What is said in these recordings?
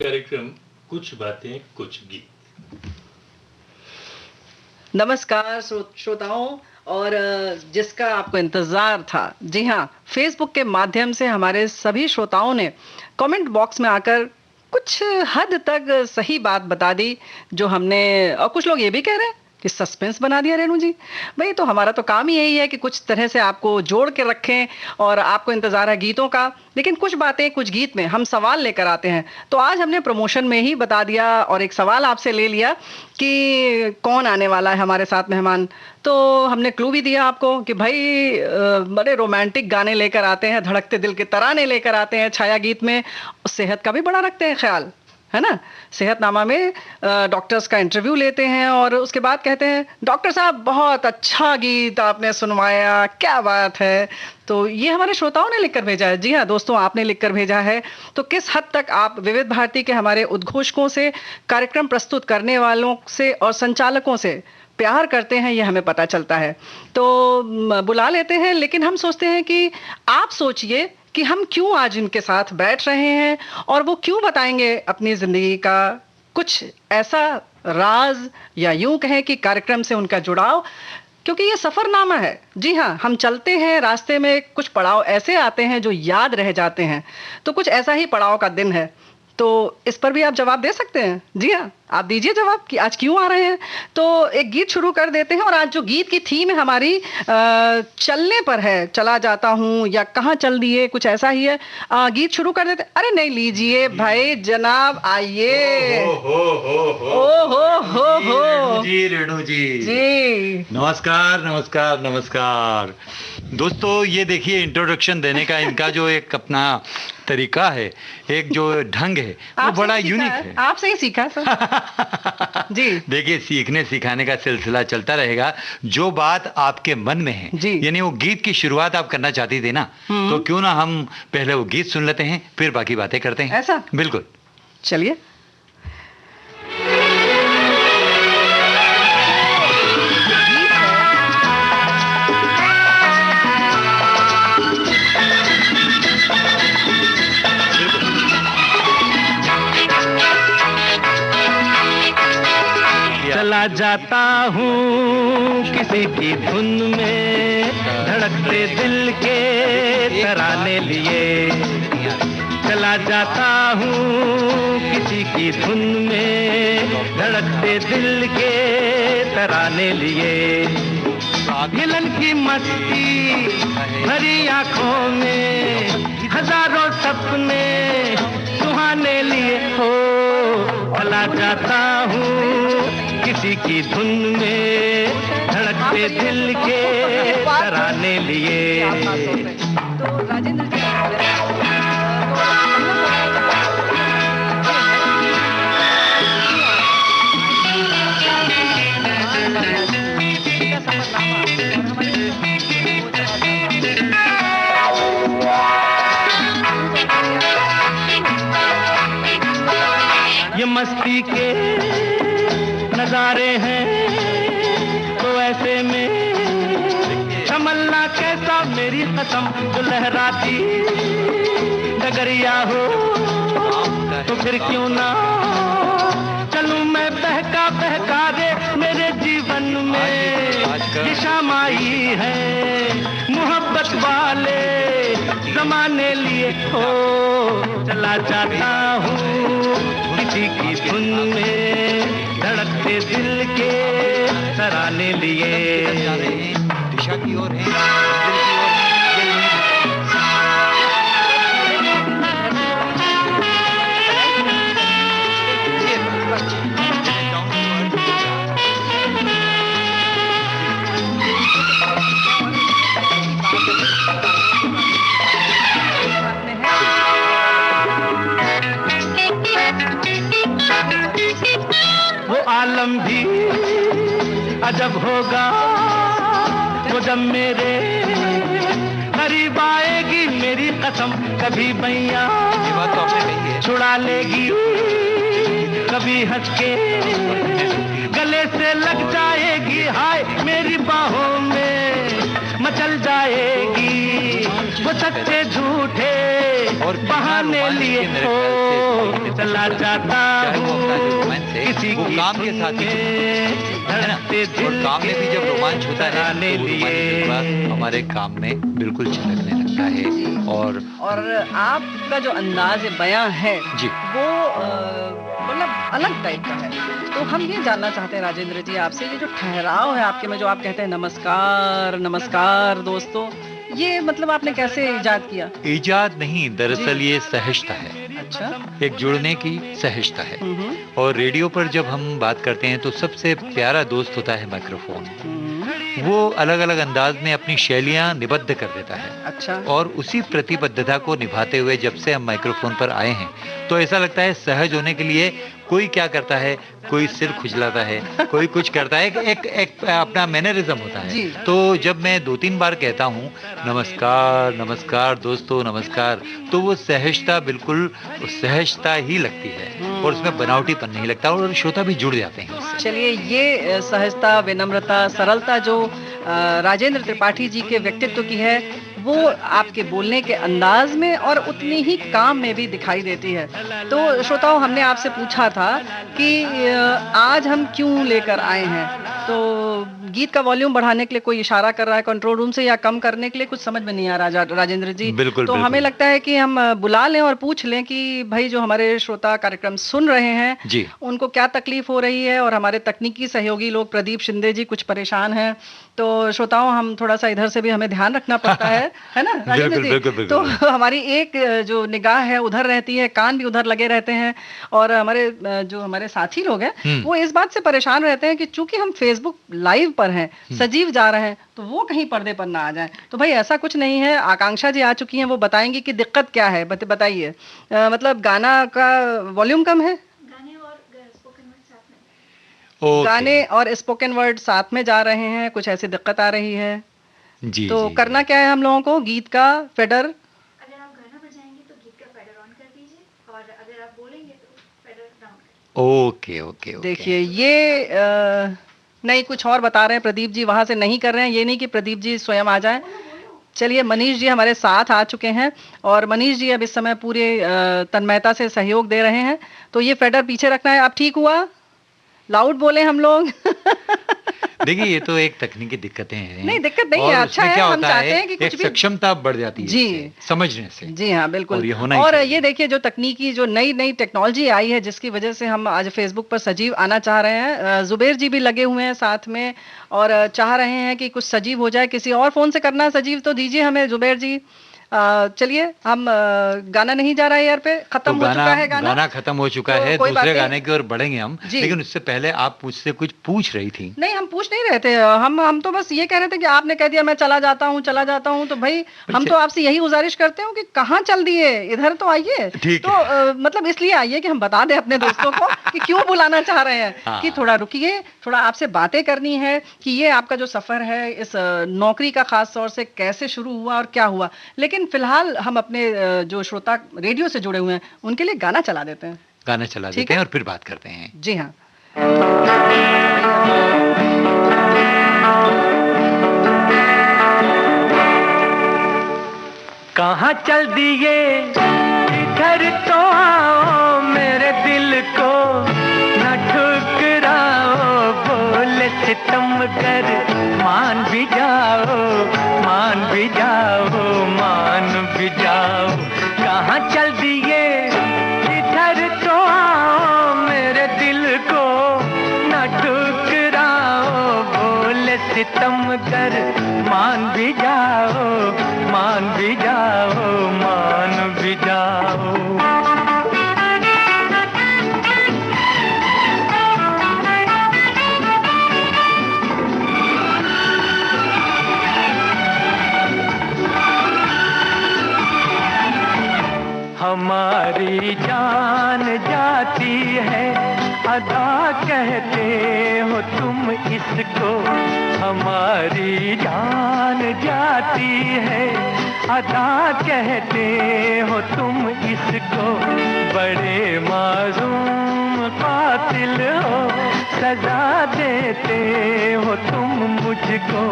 कार्यक्रम कुछ बातें कुछ गीत। नमस्कार श्रोताओं और जिसका आपको इंतज़ार था, जी हाँ, फेसबुक के माध्यम से हमारे सभी श्रोताओं ने कमेंट बॉक्स में आकर कुछ हद तक सही बात बता दी, जो हमने, और कुछ लोग ये भी कह रहे हैं कि सस्पेंस बना दिया रेणु जी। भाई तो हमारा तो काम ही यही है कि कुछ तरह से आपको जोड़ के रखें और आपको इंतज़ार है गीतों का, लेकिन कुछ बातें कुछ गीत में हम सवाल लेकर आते हैं। तो आज हमने प्रमोशन में ही बता दिया और एक सवाल आपसे ले लिया कि कौन आने वाला है हमारे साथ मेहमान। तो हमने क्लू भी दिया आपको कि भाई बड़े रोमांटिक गाने लेकर आते हैं, धड़कते दिल के तराने लेकर आते हैं छाया गीत में, सेहत का भी बड़ा रखते हैं ख्याल, है ना। सेहतनामा में डॉक्टर्स का इंटरव्यू लेते हैं और उसके बाद कहते हैं डॉक्टर साहब बहुत अच्छा गीत आपने सुनवाया, क्या बात है। तो ये हमारे श्रोताओं ने लिखकर भेजा है। जी हाँ दोस्तों, आपने लिखकर भेजा है। तो किस हद तक आप विविध भारती के हमारे उद्घोषकों से, कार्यक्रम प्रस्तुत करने वालों से और संचालकों से प्यार करते हैं, ये हमें पता चलता है। तो बुला लेते हैं, लेकिन हम सोचते हैं कि आप सोचिए कि हम क्यों आज इनके साथ बैठ रहे हैं और वो क्यों बताएंगे अपनी ज़िंदगी का कुछ ऐसा राज, या यूं कहें कि कार्यक्रम से उनका जुड़ाव, क्योंकि ये सफ़रनामा है। जी हाँ, हम चलते हैं, रास्ते में कुछ पड़ाव ऐसे आते हैं जो याद रह जाते हैं। तो कुछ ऐसा ही पड़ाव का दिन है, तो इस पर भी आप जवाब दे सकते हैं। जी हाँ, आप दीजिए जवाब कि आज क्यों आ रहे हैं। तो एक गीत शुरू कर देते हैं, और आज जो गीत की थीम है हमारी चलने पर है, चला जाता हूँ या कहाँ चल दिए, कुछ ऐसा ही है। गीत शुरू कर देते। अरे नहीं, लीजिए भाई जनाब, आइए। हो रेणु जी जी नमस्कार नमस्कार नमस्कार। दोस्तों ये देखिए, इंट्रोडक्शन देने का इनका जो एक अपना तरीका है, एक जो ढंग है, वो बड़ा यूनिक है। आपसे ही सीखा सर। जी देखिए, सीखने सिखाने का सिलसिला चलता रहेगा। जो बात आपके मन में है, यानी वो गीत की शुरुआत आप करना चाहती थी ना, तो क्यों ना हम पहले वो गीत सुन लेते हैं, फिर बाकी बातें करते हैं। ऐसा बिल्कुल, चलिए। चला जाता हूँ किसी की धुन में, धड़कते दिल के तराने लिए। चला जाता हूँ किसी की धुन में, धड़कते दिल के तराने लिए। मिलन की मस्ती भरी आंखों में, हजारों सपने सुहाने लिए हो। चला जाता हूँ किसी की धुन में, धड़कते दिल के तराने लिए। तो राजेंद्र जी ये मस्ती के नजारे हैं, तो ऐसे में तमन्ना कैसा मेरी कसम, जो लहराती डगरिया हो, तो फिर क्यों ना चलूं मैं बहका बहका रे। मेरे जीवन में ये शाम आई है, मोहब्बत वाले जमाने लिए हो। चला जाता हूँ किसी की धुन में, धड़कते दिल के तराने लिए। दिशा की ओर है, आलम भी अजब होगा वो जब मेरे करीब आएगी मेरी कसम। कभी मैया छुड़ा लेगी, कभी हंस के गले से लग जाएगी। हाय मेरी बाहों में मचल जाएगी, वो सच्चे झूठे और बहाने लिए हो चला जाता हूँ किसी वो काम के साथ ही है ना, और काम में भी जब रोमांच होता है तो रोमांच हमारे काम में बिल्कुल झलकने लगता है। और आपका जो अंदाज बयां है जी वो मतलब अलग टाइप का है। तो हम ये जानना चाहते हैं राजेंद्र जी आपसे, ये जो ठहराव है आपके में, जो आप कहते हैं नमस्कार नमस्कार दोस्तों, ये मतलब आपने कैसे इजाद किया? इजाद नहीं, दरअसल ये सहजता है। अच्छा, एक जुड़ने की सहजता है। और रेडियो पर जब हम बात करते हैं तो सबसे प्यारा दोस्त होता है माइक्रोफोन। वो अलग अलग अंदाज में अपनी शैलियां निबद्ध कर देता है। अच्छा। और उसी प्रतिबद्धता को निभाते हुए जब से हम माइक्रोफोन पर आए हैं तो ऐसा लगता है सहज होने के लिए कोई क्या करता है, कोई सिर खुजलाता है, कोई कुछ करता है, एक अपना मैनरिज्म होता है। तो जब मैं 2-3 बार कहता हूँ नमस्कार नमस्कार दोस्तों नमस्कार, तो वो सहजता बिल्कुल सहजता ही लगती है और उसमें बनावटीपन नहीं लगता और श्रोता भी जुड़ जाते हैं उससे। चलिए, ये सहजता, विनम्रता, सरलता जो राजेंद्र त्रिपाठी जी के व्यक्तित्व की है वो आपके बोलने के अंदाज में और उतनी ही काम में भी दिखाई देती है। तो श्रोताओं, हमने आपसे पूछा था कि आज हम क्यों लेकर आए हैं, तो गीत का वॉल्यूम बढ़ाने के लिए कोई इशारा कर रहा है कंट्रोल रूम से या कम करने के लिए, कुछ समझ में नहीं आ रहा राजेंद्र जी। बिल्कुल, तो बिल्कुल। हमें लगता है कि हम बुला लें और पूछ लें कि भाई जो हमारे श्रोता कार्यक्रम सुन रहे हैं जी, उनको क्या तकलीफ हो रही है, और हमारे तकनीकी सहयोगी लोग प्रदीप शिंदे जी कुछ परेशान हैं। तो श्रोताओं, हम थोड़ा सा इधर से भी हमें ध्यान रखना पड़ता है ना राजेंद्र जी? बिल्कुल, तो हमारी एक जो निगाह है उधर रहती है, कान भी उधर लगे रहते हैं, और हमारे साथी लोग हैं वो इस बात से परेशान रहते हैं कि चूंकि हम फेसबुक लाइव पर हैं, सजीव जा रहे हैं, तो वो कहीं पर्दे पर ना आ जाएं। तो भाई ऐसा कुछ नहीं है। आकांक्षा जी आ चुकी हैं, वो बताएंगी कि दिक्कत क्या है। बताइए, मतलब गाना का वॉल्यूम कम है, गाने और स्पोकन वर्ड साथ में जा रहे हैं, कुछ ऐसी दिक्कत आ रही है जी। तो जी, करना क्या है हम लोगों को? गीत का फेडर, अगर आप गाना बजाएंगे तो गीत का फेडर ऑन कर दीजिए, और अगर आप बोलेंगे तो फेडर डाउन कर दीजिए। ओके। देखिए, ये नहीं, कुछ और बता रहे हैं प्रदीप जी, वहां से नहीं कर रहे हैं। ये नहीं कि प्रदीप जी स्वयं आ जाएं। चलिए, मनीष जी हमारे साथ आ चुके हैं और मनीष जी अब इस समय पूरे तन्मयता से सहयोग दे रहे हैं। तो ये फेडर पीछे रखना है। अब ठीक हुआ? लाउड बोले हम लोग। देखिए, ये तो एक तकनीकी दिक्कतें हैं। नहीं, दिक्कत नहीं है, अच्छा है। हम चाहते हैं कि कुछ भी सक्षमता बढ़ जाती है जी, समझने से। जी हाँ, बिल्कुल। और ये देखिए, जो तकनीकी, जो नई टेक्नोलॉजी आई है, जिसकी वजह से हम आज फेसबुक पर सजीव आना चाह रहे हैं। जुबेर जी भी लगे हुए हैं साथ में और चाह रहे हैं कि कुछ सजीव हो जाए। किसी और फोन से करना सजीव तो दीजिए हमें, जुबेर जी। चलिए, हम गाना नहीं जा रहा है यार पे, खत्म हो चुका है गाना खत्म हो चुका है। दूसरे गाने की ओर बढ़ेंगे हम, लेकिन उससे पहले आप मुझसे कुछ पूछ रही थी। नहीं, हम पूछ नहीं रहे थे, हम तो बस ये कह रहे थे कि आपने कह दिया मैं चला जाता हूँ, तो भाई हम तो आपसे यही गुजारिश करते हो कि कहाँ चल दिए, इधर तो आइए। तो मतलब इसलिए आइए कि हम बता दें अपने दोस्तों को कि क्यों बुलाना चाह रहे हैं, कि थोड़ा रुकिए, थोड़ा आपसे बातें करनी है कि ये आपका जो सफर है इस नौकरी का खास तौर से कैसे शुरू हुआ और क्या हुआ। लेकिन फिलहाल हम अपने जो श्रोता रेडियो से जुड़े हुए हैं उनके लिए गाना चला देते हैं, और फिर बात करते हैं। जी हाँ। कहाँ चल दिए, इधर तो आओ, मेरे दिल को न ठुकराओ, बोले सितम कर मान भी जाओ, मान भी जाओ, मान भी जाओ। कहाँ चल दिए, इधर तो आओ, मेरे दिल को न ठुकराओ, बोले सितम कर मान भी जाओ, मान भी जाओ, मान भी जाओ। हमारी जान जाती है, अदा कहते हो तुम इसको, हमारी जान जाती है, अदा कहते हो तुम इसको। बड़े मासूम कातिल हो, सजा देते हो तुम मुझको,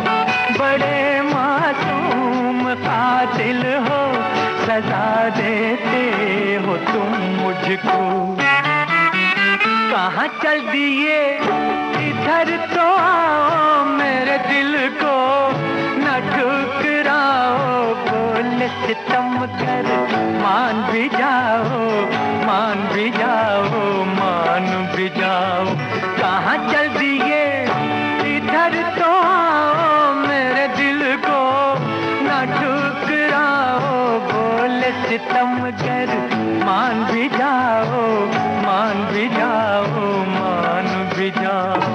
बड़े मासूम कातिल हो, सजा देते हो तुम मुझको। कहाँ चल दिए इधर तो आओ, मेरे दिल को न ठुकराओ। बोले सितम कर मान भी जाओ, मान भी जाओ, मान भी जाओ। कहाँ चल दिए इधर तो आओ, मेरे दिल को न ठुकराओ। बोले सितम कर मान भी जाओ, मान भी जाओ, मान भी जाओ।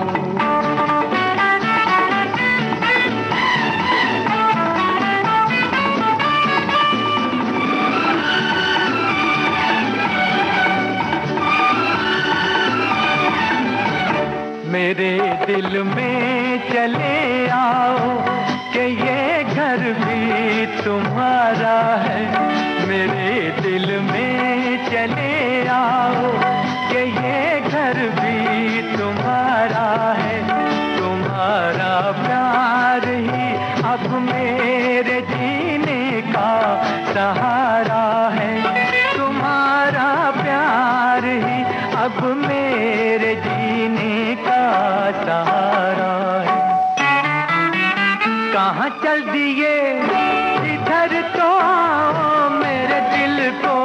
मेरे दिल में चले आओ कि ये घर भी तुम्हारा है। मेरे दिल में चले आओ कि ये घर भी तुम्हारा है। तुम्हारा प्यार ही अब मेरे जीने का सहारा है। तुम्हारा प्यार ही अब मेरे जीने का सहारा है। कहाँ चल दिए इधर तो आओ, मेरे दिल को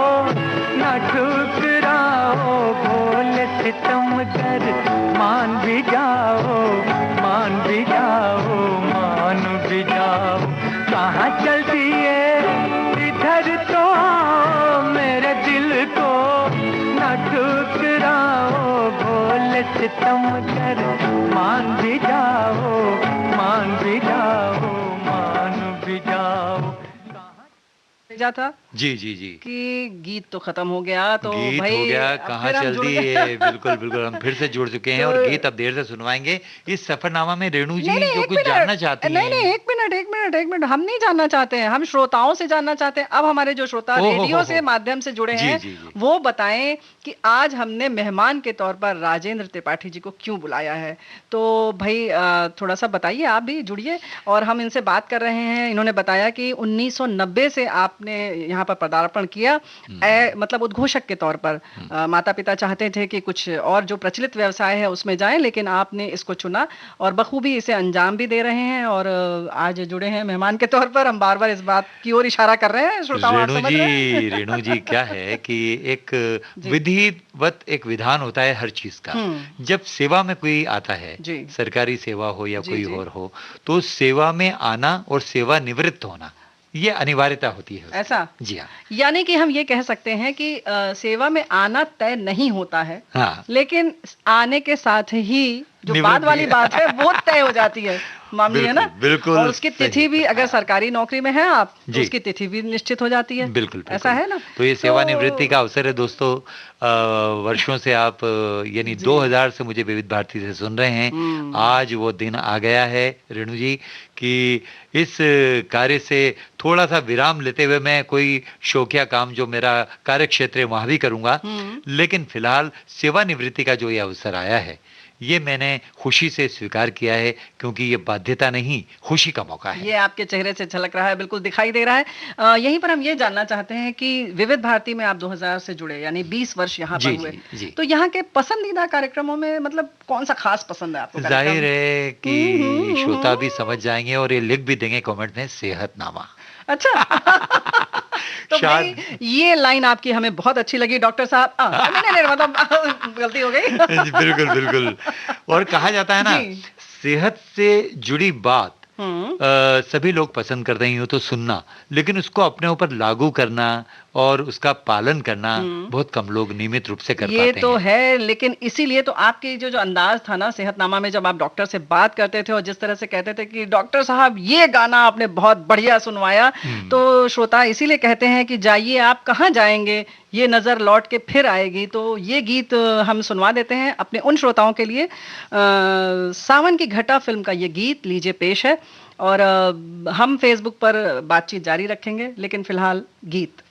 न ठुकराओ। बोले सितम कर मान भी जाओ, मान भी जाओ, मान भी जाओ। कहाँ चल दिए इधर तो आओ, मेरे दिल को न ठुकराओ। बोले सितम कर मान भी जाओ, मान भी जाओ, मान भी जाओ। भेजा था जी जी जी कि गीत तो खत्म हो गया, तो गीत भाई हो गया, अब कहाँ फिर हम चल जुड़ दी गए। ये। बिल्कुल बिल्कुल, हम फिर से जुड़ चुके हैं और तो- गीत अब देर से सुनवाएंगे। इस सफरनामा में रेणु जी नहीं नहीं जो एक कुछ मिनट, जानना चाहती नहीं नहीं हैं। एक मिनट एक मिनट एक मिनट, हम नहीं जानना चाहते हैं, हम श्रोताओं से जानना चाहते हैं। अब हमारे जो श्रोता ओ हो रेडियो हो से हो। माध्यम से जुड़े जी, हैं जी, जी। वो बताएं कि आज हमने मेहमान के तौर पर राजेंद्र त्रिपाठी जी को क्यों बुलाया है। तो भाई थोड़ा सा बताइए, आप भी जुड़िए। और हम इनसे बात कर रहे हैं, इन्होंने बताया कि 1990 से आपने यहाँ पर पदार्पण किया, मतलब उद्घोषक के तौर पर। माता पिता चाहते थे कि कुछ और जो प्रचलित व्यवसाय है उसमें जाएं, लेकिन आपने इसको चुना और बखूबी इसे अंजाम भी दे रहे हैं। और आज जुड़े हैं मेहमान के तौर पर। हम बार बार इस बात की ओर इशारा कर रहे हैं, श्रोताओं आप समझ रहे हैं। रेणु जी क्या है कि एक जी। विधिवत एक विधान होता है हर चीज का। जब सेवा में कोई आता है, जी। सरकारी सेवा हो या जी, कोई जी। और हो, तो सेवा में आना और सेवा निवृत्त होना ये अनिवार्यता होती है उसकी। ऐसा? जी हाँ। यानी कि हम ये कह सकते हैं कि सेवा में आना तय नहीं होता है, हाँ। लेकिन आने के साथ ही जो निवृत्त बाद वाली भी। बात है वो तय हो जाती है, मामली है ना। बिल्कुल और उसकी सही। तिथि भी, अगर सरकारी नौकरी में है आप, तो जी। उसकी तिथि भी निश्चित हो जाती है। बिल्कुल ऐसा है ना। तो ये सेवानिवृत्ति का अवसर है दोस्तों। वर्षों से आप यानी 2000 से मुझे विविध भारती से सुन रहे हैं। आज वो दिन आ गया है रेणु जी कि इस कार्य से थोड़ा सा विराम लेते हुए मैं कोई शौकिया काम जो मेरा कार्य क्षेत्र है वहां भी करूंगा, लेकिन फिलहाल सेवानिवृत्ति का जो ये अवसर आया है ये मैंने खुशी से स्वीकार किया है, क्योंकि ये बाध्यता नहीं, खुशी का मौका है। ये आपके चेहरे से झलक रहा है, बिल्कुल दिखाई दे रहा है। यहीं पर हम ये जानना चाहते हैं कि विविध भारती में आप 2000 से जुड़े, यानी 20 वर्ष यहाँ पर जी, हुए। जी, जी। तो यहाँ के पसंदीदा कार्यक्रमों में मतलब कौन सा खास पसंद है आपको कार्यक्रम? जाहिर है कि श्रोता भी समझ जाएंगे और ये लिख भी देंगे कमेंट में, सेहतनामा। अच्छा। तो भाई ये लाइन आपकी हमें बहुत अच्छी लगी डॉक्टर साहब। नहीं नहीं मतलब गलती हो गई। बिल्कुल बिल्कुल। और कहा जाता है ना, जी। सेहत से जुड़ी बात सभी लोग पसंद करते हैं यूं तो सुनना, लेकिन उसको अपने ऊपर लागू करना और उसका पालन करना बहुत कम लोग नियमित रूप से कर पाते हैं। ये तो है, लेकिन इसीलिए तो आपके जो अंदाज था ना सेहतनामा में, जब आप डॉक्टर से बात करते थे और जिस तरह से कहते थे कि डॉक्टर साहब ये गाना आपने बहुत बढ़िया सुनवाया, तो श्रोता इसीलिए कहते हैं कि जाइए आप कहाँ जाएंगे, ये नजर लौट के फिर आएगी। तो ये गीत हम सुनवा देते हैं अपने उन श्रोताओं के लिए। सावन की घटा फिल्म का ये गीत लीजिए पेश है, और हम फेसबुक पर बातचीत जारी रखेंगे, लेकिन फिलहाल गीत।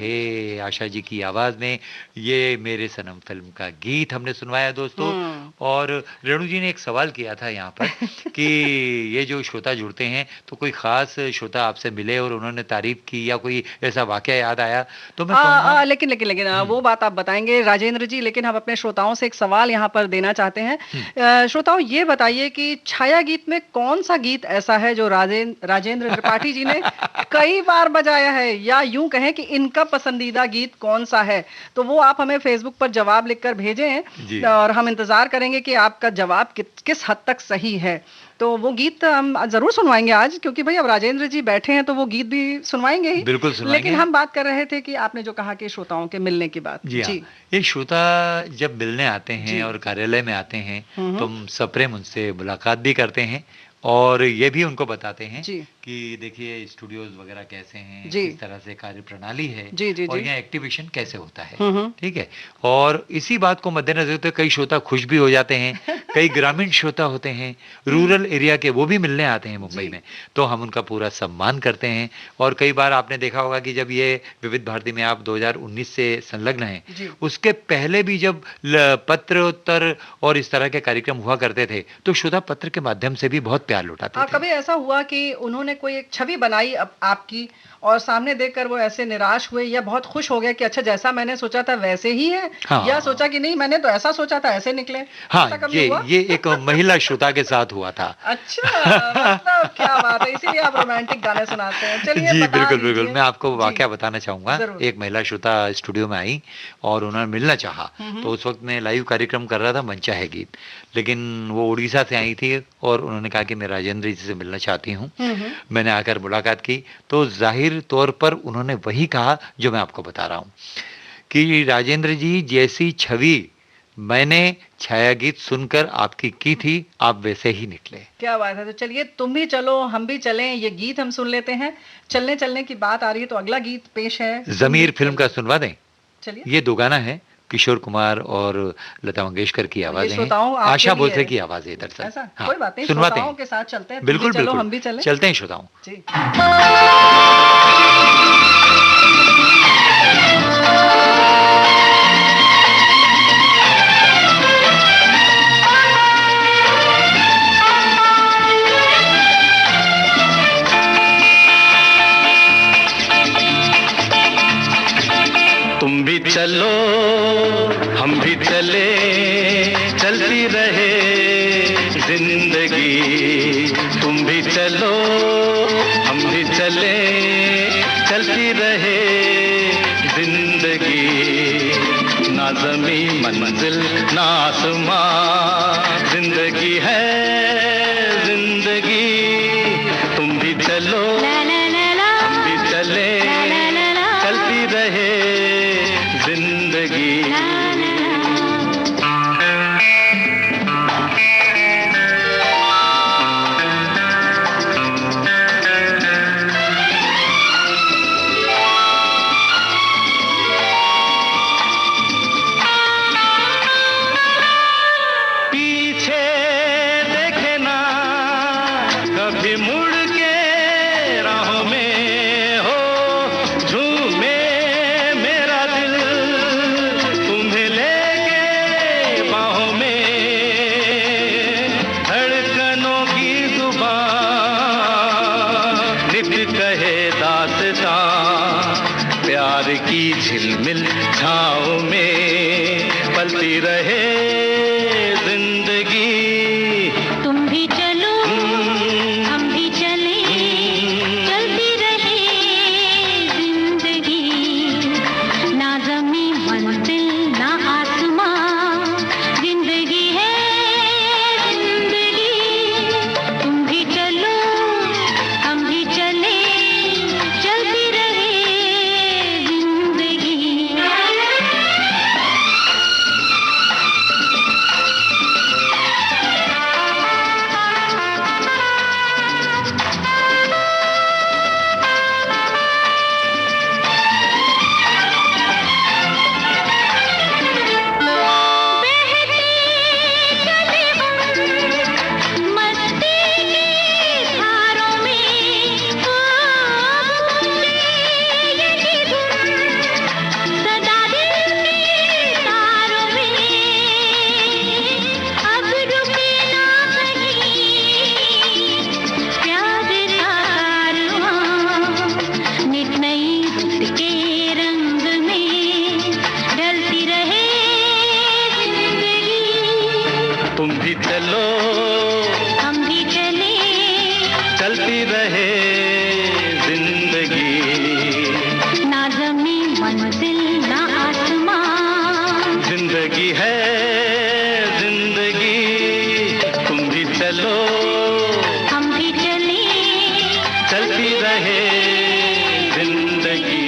है आशा जी की आवाज में ये मेरे सनम फिल्म का गीत हमने सुनवाया दोस्तों। और रेणु जी ने एक सवाल किया था यहाँ पर कि ये जो श्रोता जुड़ते हैं तो कोई खास श्रोता आपसे मिले और उन्होंने तारीफ की या कोई ऐसा वाकया याद आया तो मैं कहूँगा। लेकिन वो बात आप बताएंगे राजेंद्र जी, लेकिन हम अपने श्रोताओं से एक सवाल यहाँ पर देना चाहते हैं। श्रोताओं ये बताइए कि छाया गीत में कौन सा गीत ऐसा है जो राजेंद्र त्रिपाठी जी ने कई बार बजाया है, या यूं कहें कि इनका पसंदीदा गीत कौन सा है? तो वो आप हमें फेसबुक पर जवाब लिखकर भेजें और हम इंतजार करेंगे कि आपका जवाब किस हद तक सही है। तो वो गीत हम जरूर सुनवाएंगे आज, क्योंकि भाई अब राजेंद्र जी बैठे हैं तो वो गीत भी सुनवाएंगे ही। बिल्कुल सुनवाएंगे। लेकिन हम बात कर रहे थे कि आपने जो कहा कि श्रोताओं के मिलने की बात। जी हाँ, ये श्रोता जब मिलने आते हैं और कार्यालय में आते हैं तो हम सप्रेम उनसे मुलाकात भी करते हैं और ये भी उनको बताते हैं कि देखिए स्टूडियोज वगैरह कैसे हैं, किस तरह से कार्य प्रणाली है और यहाँ एक्टिवेशन कैसे होता है। ठीक है, और इसी बात को मद्देनजर रखते कई श्रोता खुश भी हो जाते हैं, कई ग्रामीण श्रोता होते हैं, रूरल एरिया के, वो भी मिलने आते हैं मुंबई में, तो हम उनका पूरा सम्मान करते हैं। और कई बार आपने देखा होगा कि जब ये विविध भारती में आप 2019 से संलग्न हैं, उसके पहले भी जब पत्र उत्तर और इस तरह के कार्यक्रम हुआ करते थे तो श्रोता पत्र के माध्यम से भी बहुत प्यार लौटाते थे। कभी ऐसा हुआ कि उन्होंने कोई एक छवि बनाई आपकी और सामने देखकर वो ऐसे निराश हुए या बहुत खुश हो गए कि अच्छा जैसा मैंने सोचा था वैसे ही है, या सोचा कि नहीं मैंने तो ऐसा सोचा था ऐसे निकले? हाँ, ये एक महिला श्रोता के साथ हुआ था। अच्छा, मतलब क्या बात है, इसीलिए आप रोमांटिक गाने सुनाते हैं। चलिए जी बिल्कुल, मैं आपको वाकया बताना चाहूंगा। एक महिला श्रोता स्टूडियो में आई और उन्होंने मिलना चाहा, तो उस वक्त मैं लाइव कार्यक्रम कर रहा था मंचा है गीत, लेकिन वो उड़ीसा से आई थी और उन्होंने कहा कि मैं राजेंद्र जी से मिलना चाहती हूँ। मैंने आकर मुलाकात की तो जाहिर तौर पर उन्होंने वही कहा जो मैं आपको बता रहा हूँ कि राजेंद्र जी जैसी छवि मैंने छाया गीत सुनकर आपकी की थी, आप वैसे ही निकले। क्या बात है। तो चलिए तुम भी चलो हम भी चलें, ये गीत हम सुन लेते हैं। चलने की बात आ रही है तो अगला गीत पेश है जमीर फिल्म का, सुनवा दें? चलिए, ये दो गाना है, किशोर कुमार और लता मंगेशकर की आवाजें हैं, आशा भोसले की आवाज है दरअसल। हाँ, कोई बात नहीं, सुनवाते हैं के साथ चलते हैं। बिल्कुल चलो हम भी चलते हैं श्रोताओं। तुम भी चलो हम भी चले, चलती रहे जिंदगी। तुम भी चलो हम भी चले, चलती रहे जिंदगी। ना ज़मीं मंजिल ना आसमां, जिंदगी है जिंदगी। तुम भी चलो हम भी चले, चलती रहे जिंदगी। पीछे देखे ना कभी मुड़ के, राहों में हो झूमे मेरा दिल, तुम्हें लेके बाहों में। धड़कनों की जुबान नित कहे दास्तां, प्यार की झिलमिल छाँव में पलती रहे जिंदगी। तुम भी चलो हम भी चले, चलती रहे जिंदगी, ना ज़मीं मंजिल ना आसमां, जिंदगी है जिंदगी, तुम भी चलो हम भी चले, चलती रहे जिंदगी,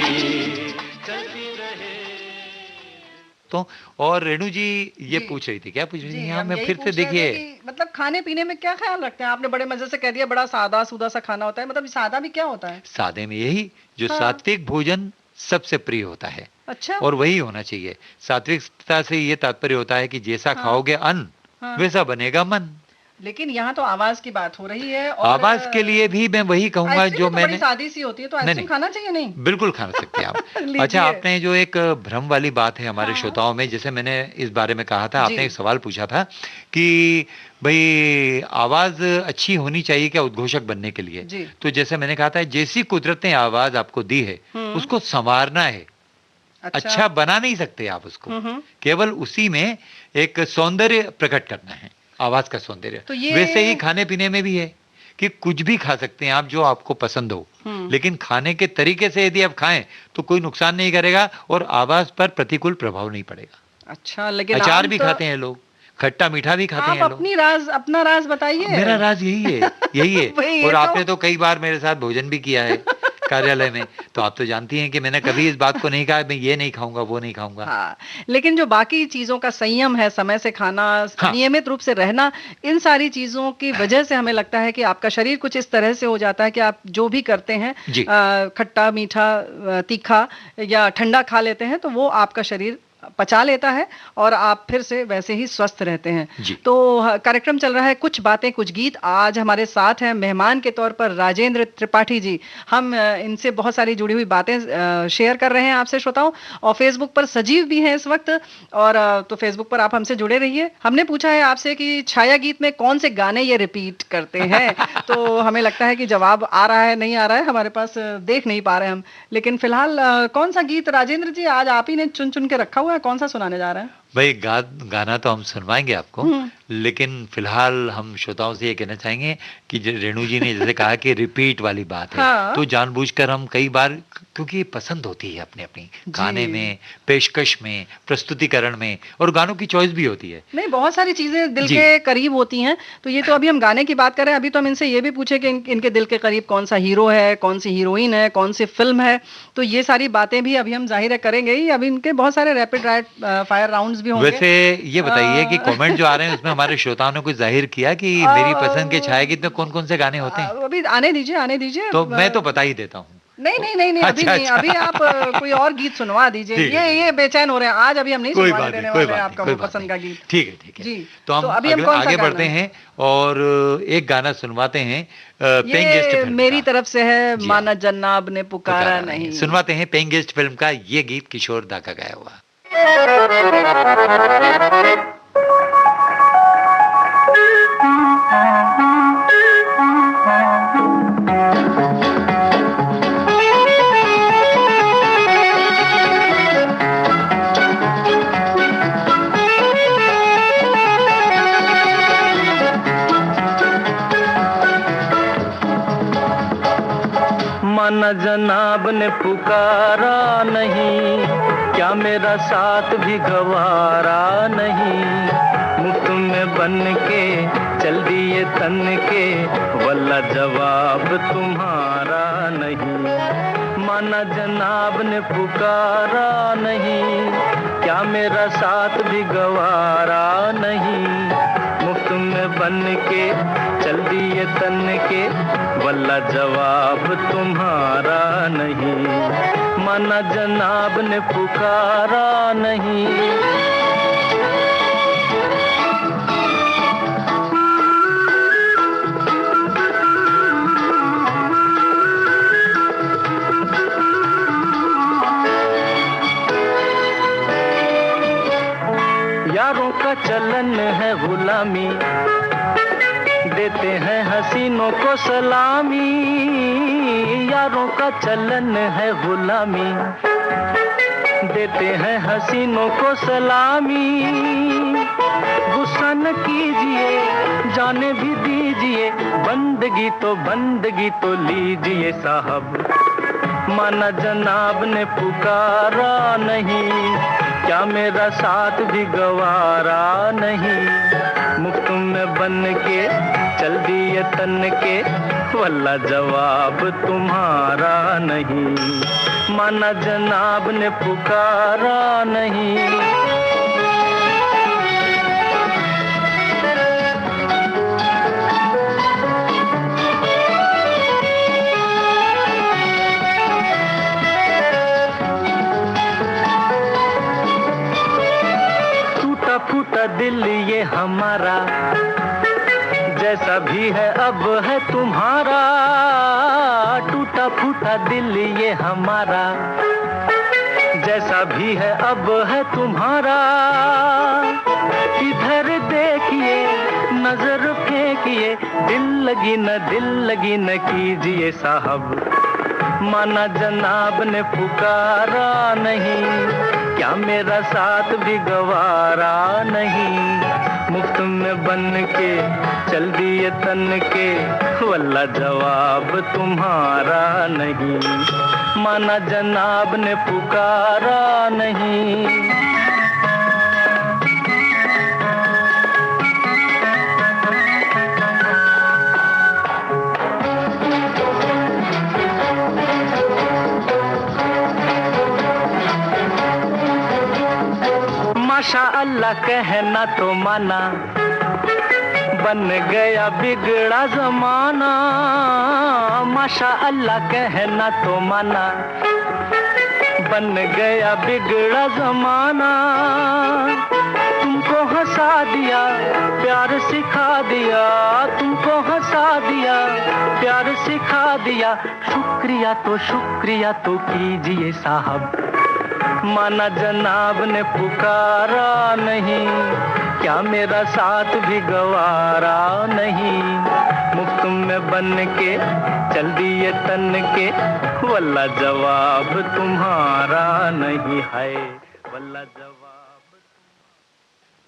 चलती रहे। तो और रेणु जी ये जी। पूछ रही थी, क्या पूछ रही थी? जी, यहाँ हम में यही फिर से पूछ रहे थे देखिए, कि मतलब खाने पीने में क्या ख्याल रखते हैं? आपने बड़े मजे से कह दिया बड़ा सादा सूदा सा खाना होता है, मतलब सादा भी क्या होता है? सादे में यही जो हाँ। सात्विक भोजन सबसे प्रिय होता है अच्छा। और वही होना चाहिए। सात्विकता से ये तात्पर्य होता है कि जैसा हाँ। खाओगे अन्न हाँ। वैसा बनेगा मन। लेकिन यहाँ तो आवाज की बात हो रही है और आवाज के लिए भी मैं वही कहूंगा आइसक्रीम जो तो बड़ी मैंने, सादी सी होती है, तो नहीं, आइसक्रीम नहीं। खाना चाहिए नहीं? बिल्कुल खा सकते हैं आप। लीजिए। अच्छा, आपने जो एक भ्रम वाली बात है हमारे हाँ। श्रोताओं में, जैसे मैंने इस बारे में कहा था, जी। आपने एक सवाल पूछा था कि भाई आवाज अच्छी होनी चाहिए क्या उद्घोषक बनने के लिए? जी। तो जैसे मैंने कहा था, जैसी कुदरत ने आवाज आपको दी है उसको संवारना है। अच्छा बना नहीं सकते आप उसको, केवल उसी में एक सौंदर्य प्रकट करना है, आवाज का सौंदर्य। तो ये वैसे ही खाने पीने में भी है कि कुछ भी खा सकते हैं आप जो आपको पसंद हो, लेकिन खाने के तरीके से यदि आप खाएं तो कोई नुकसान नहीं करेगा और आवाज पर प्रतिकूल प्रभाव नहीं पड़ेगा। अच्छा, लेकिन अचार आम भी तो खाते हैं लोग, खट्टा मीठा भी खाते आप हैं लोग। अपना राज बताइए। मेरा राज यही है, यही है। भाई ये और तो- आपने तो कई बार मेरे साथ भोजन भी किया है कार्यालय में, तो आप तो जानती हैं कि मैंने कभी इस बात को नहीं कहा मैं ये नहीं खाऊंगा वो नहीं खाऊंगा। हाँ, लेकिन जो बाकी चीजों का संयम है, समय से खाना, हाँ। नियमित रूप से रहना, इन सारी चीजों की वजह से हमें लगता है कि आपका शरीर कुछ इस तरह से हो जाता है कि आप जो भी करते हैं, जी। खट्टा मीठा तीखा या ठंडा खा लेते हैं तो वो आपका शरीर पचा लेता है और आप फिर से वैसे ही स्वस्थ रहते हैं। जी। तो कार्यक्रम चल रहा है कुछ बातें कुछ गीत। आज हमारे साथ हैं मेहमान के तौर पर राजेंद्र त्रिपाठी जी। हम इनसे बहुत सारी जुड़ी हुई बातें शेयर कर रहे हैं आपसे श्रोताओं, और फेसबुक पर सजीव भी हैं इस वक्त। और तो फेसबुक पर आप हमसे जुड़े रहिए। हमने पूछा है आपसे कि छाया गीत में कौन से गाने ये रिपीट करते हैं तो हमें लगता है कि जवाब आ रहा है, नहीं आ रहा है हमारे पास, देख नहीं पा रहे हम। लेकिन फिलहाल कौन सा गीत राजेंद्र जी आज आप ही ने चुन चुन के रखा हुआ है, कौन सा सुनाने जा रहे हैं? भाई गाना तो हम सुनवाएंगे आपको, लेकिन फिलहाल हम श्रोताओं से ये कहना चाहेंगे कि रेणु जी ने जैसे कहा कि रिपीट वाली बात है, हाँ। तो जानबूझकर हम कई बार, क्योंकि ये पसंद होती है अपनी अपनी, गाने में, पेशकश में, प्रस्तुतिकरण में, और गानों की चॉइस भी होती है। नहीं, बहुत सारी चीजें दिल जी। के करीब होती हैं। तो ये तो अभी हम गाने की बात कर रहे हैं, अभी तो हम इनसे ये भी पूछे कि इनके दिल के करीब कौन सा हीरो है, कौन सी हीरोइन है, कौन सी फिल्म है। तो ये सारी बातें भी अभी हम जाहिर है करेंगे ही। अभी इनके बहुत सारे रैपिड फायर राउंड्स भी होंगे। वैसे ये बताइए कि कमेंट जो आ रहे हैं उसमें हमारे श्रोताओं ने कुछ जाहिर किया कि मेरी पसंद के छाया गीत में कौन कौन से गाने होते हैं? अभी आने दीजिए। तो मैं तो बता ही देता हूँ। नहीं, अभी अच्छा, नहीं, अभी आप कोई और गीत सुनवा दीजिए। ठीक है, ये बेचैन हो रहे हैं आज, अभी हम नहीं कोई सुनवाने बात देने नहीं, कोई वाले हैं बात आपका नहीं, वो कोई बात पसंद का नहीं। गीत। ठीक है। जी। तो हम अभी हम कौन सा आगे गाना? बढ़ते हैं और एक गाना सुनवाते हैं पेइंग गेस्ट ये फिल्म मेरी का। तरफ से है, जी माना जन्नाब ने पुकारा पुकारा नहीं। सुनवाते हैं पेइंग गेस्ट फिल्म का ये गीत किशोर दा का गाया हुआ। माना जनाब ने पुकारा नहीं, क्या मेरा साथ भी गवारा नहीं, मुफ्त में बन के चल दिए तन के, वल्ला जवाब तुम्हारा नहीं। माना जनाब ने पुकारा नहीं, क्या मेरा साथ भी गवारा नहीं, मुफ्त में बन के चल दिए तन के, वल्ला जवाब तुम्हारा नहीं। माना जनाब ने पुकारा नहीं। यारों का चलन है गुलामी, देते हैं हसीनों को सलामी। यारों का चलन है गुलामी, देते हैं हसीनों को सलामी। गुस्सा न कीजिए, जाने भी दीजिए, बंदगी तो लीजिए साहब। माना जनाब ने पुकारा नहीं, क्या मेरा साथ भी गवारा नहीं। मुफ्त में बन के चल दिए तन के, वल्ला जवाब तुम्हारा नहीं। माना जनाब ने पुकारा नहीं। टूटा फूटा दिल ये हमारा, जैसा भी है अब है तुम्हारा। टूटा फूटा दिल ये हमारा, जैसा भी है अब है तुम्हारा। इधर देखिए, नजर फेंकिए, दिल लगी न कीजिए साहब। माना जनाब ने पुकारा नहीं, क्या मेरा साथ भी गवारा नहीं। मुफ्त में बन के चल दिए तन के, वल्ला जवाब तुम्हारा नहीं। माना जनाब ने पुकारा नहीं। माशा अल्लाह कहना तो माना, बन गया बिगड़ा जमाना। माशा अल्लाह कहना तो माना, बन गया बिगड़ा जमाना। तुमको हंसा दिया, प्यार सिखा दिया, तुमको हंसा दिया, प्यार सिखा दिया। शुक्रिया तो कीजिए साहब। माना जनाब ने पुकारा नहीं, क्या मेरा साथ भी गवारा नहीं। मुफ्त में बन के चल दिए तन के, वल्ला जवाब तुम्हारा नहीं है, वल्ला जवाब।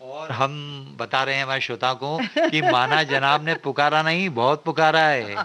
और हम बता रहे हैं हमारे श्रोताओं को कि माना जनाब ने पुकारा नहीं, बहुत पुकारा है।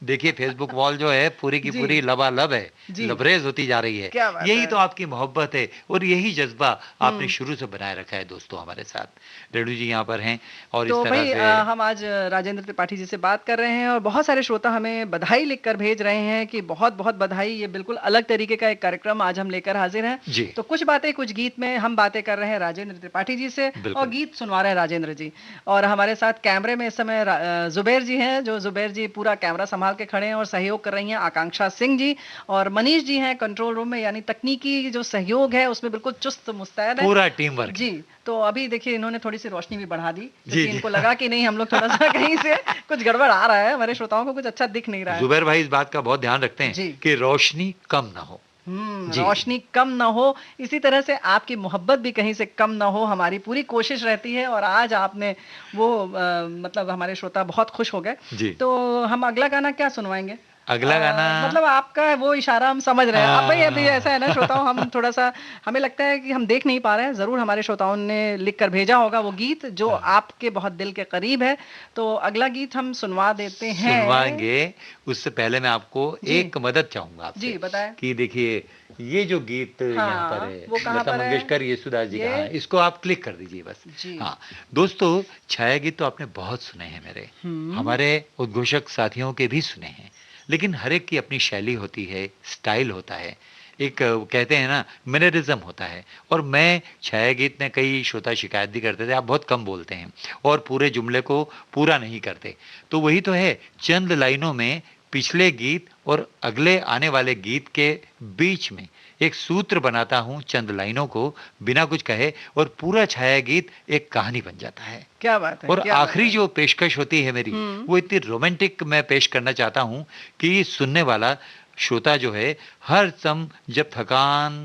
देखिए फेसबुक वॉल जो है पूरी की पूरी लबालब है, लबरेज होती जा रही है। यही तो आपकी मोहब्बत है और यही जज्बा आपने शुरू से बनाए रखा है दोस्तों हमारे साथ। रेणु जी यहाँ पर हैं और तो इस तरह भाई से हम आज राजेंद्र त्रिपाठी जी से बात कर रहे हैं और बहुत सारे श्रोता हमें बधाई लिखकर भेज रहे हैं कि बहुत बहुत बधाई, ये बिल्कुल अलग तरीके का एक कार्यक्रम आज हम लेकर हाजिर हैं। जी। तो कुछ बातें कुछ गीत में हम बातें कर रहे हैं राजेंद्र त्रिपाठी जी से और गीत सुनवा रहे हैं राजेंद्र जी। और हमारे साथ कैमरे में इस समय जुबैर जी हैं, जो जुबैर जी पूरा कैमरा संभाल के खड़े हैं और सहयोग कर रही हैं आकांक्षा सिंह जी, और मनीष जी हैं कंट्रोल रूम में, यानी तकनीकी जो सहयोग है उसमें बिल्कुल चुस्त मुस्तैद है पूरा टीम वर्क जी। तो अभी देखिए इन्होंने थोड़ी सी रोशनी भी बढ़ा दी, जी, क्योंकि इनको लगा कि नहीं हम लोग थोड़ा सा कहीं से कुछ गड़बड़ आ रहा है, हमारे श्रोताओं को कुछ अच्छा दिख नहीं रहा है। जुबैर भाई इस बात का बहुत ध्यान रखते हैं कि रोशनी कम ना हो। रोशनी कम ना हो, इसी तरह से आपकी मोहब्बत भी कहीं से कम ना हो, हमारी पूरी कोशिश रहती है। और आज आपने वो मतलब हमारे श्रोता बहुत खुश हो गए। तो हम अगला गाना क्या सुनवाएंगे? अगला गाना मतलब आपका वो इशारा हम समझ रहे हैं। अब भाई अभी ऐसा है ना श्रोताओं, हम थोड़ा सा हमें लगता है कि हम देख नहीं पा रहे हैं, जरूर हमारे श्रोताओं ने लिख कर भेजा होगा वो गीत जो आपके बहुत दिल के करीब है। तो अगला गीत हम सुनवा देते हैं, सुनवाएंगे। उससे पहले मैं आपको एक मदद चाहूंगा आपसे। जी बताएं। कि देखिए ये जो गीत यहाँ पर है, लता मंगेशकर येसुदास जी का है, इसको आप क्लिक कर दीजिए बस। हाँ दोस्तों, छाया गीत तो आपने बहुत सुने हैं मेरे, हमारे उद्घोषक साथियों के भी सुने हैं, लेकिन हर एक की अपनी शैली होती है, स्टाइल होता है, एक कहते हैं ना मैनरिज्म होता है। और मैं छाया गीत में कई श्रोता शिकायत भी करते थे, आप बहुत कम बोलते हैं और पूरे जुमले को पूरा नहीं करते। तो वही तो है, चंद लाइनों में पिछले गीत और अगले आने वाले गीत के बीच में एक सूत्र बनाता हूं, चंद लाइनों को बिना कुछ कहे, और पूरा छाया गीत एक कहानी बन जाता है। क्या बात है। और आखिरी जो पेशकश होती है मेरी, वो इतनी रोमांटिक मैं पेश करना चाहता हूं कि सुनने वाला श्रोता जो है हर सम जब थकान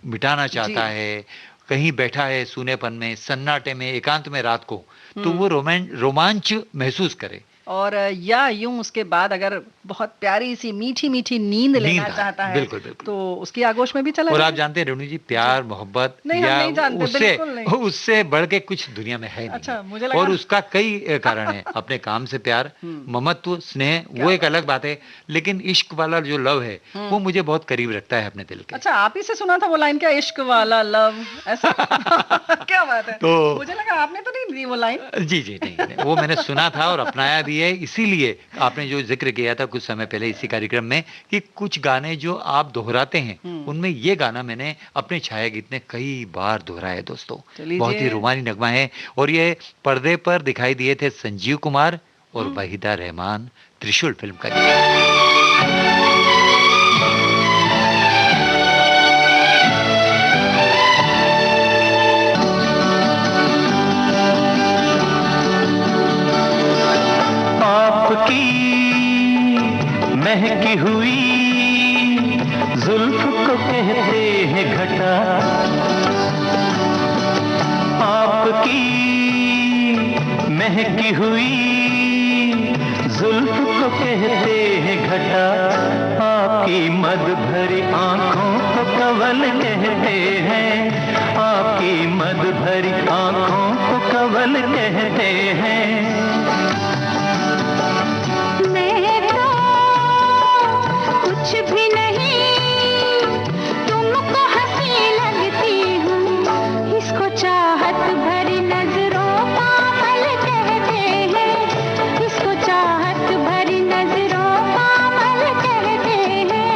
मिटाना चाहता है, कहीं बैठा है सूनेपन में, सन्नाटे में, एकांत में रात को, तो वो रोमांच महसूस करे और या यूं उसके बाद अगर बहुत प्यारी सी मीठी मीठी नींद लेना चाहता है, बिल्कुल बिल्कुल, तो उसकी आगोश में भी चला और जाए। आप जानते हैं रेणु जी, प्यार मोहब्बत नहीं, हम या नहीं जानते, बिल्कुल नहीं। उससे बढ़ के कुछ दुनिया में है नहीं। अच्छा, मुझे लगा। और उसका कई कारण है। अपने काम से प्यार, ममत्व, स्नेह, वो एक अलग बात है, लेकिन इश्क वाला जो लव है वो मुझे बहुत करीब रखता है अपने दिल के। अच्छा, आप ही से सुना था वो लाइन क्या, इश्क वाला लव, ऐसा? क्या बात है। तो मुझे लगा आपने तो नहीं दी वो लाइन। जी जी नहीं, वो मैंने सुना था और अपनाया भी है। इसीलिए आपने जो जिक्र किया था कुछ समय पहले इसी कार्यक्रम में कि कुछ गाने जो आप दोहराते हैं, उनमें ये गाना मैंने अपने छाया गीत में कई बार दोहराया है दोस्तों। बहुत ही रूमानी नगमा है और ये पर्दे पर दिखाई दिए थे संजीव कुमार और वहीदा रहमान, त्रिशूल फिल्म का गीत। आपकी महकी हुई जुल्फ को कहते हैं घटा, आपकी महकी हुई जुल्फ को कहते हैं घटा, आपकी मद भरी आंखों को कवल कहते हैं, आपकी मद भरी आंखों को कवल कहते हैं। कुछ भी नहीं तुमको हंसी लगती हूँ, इसको चाहत भरी नजरों का पल कहते हैं, इसको चाहत भरी नजरों का पल कहते हैं।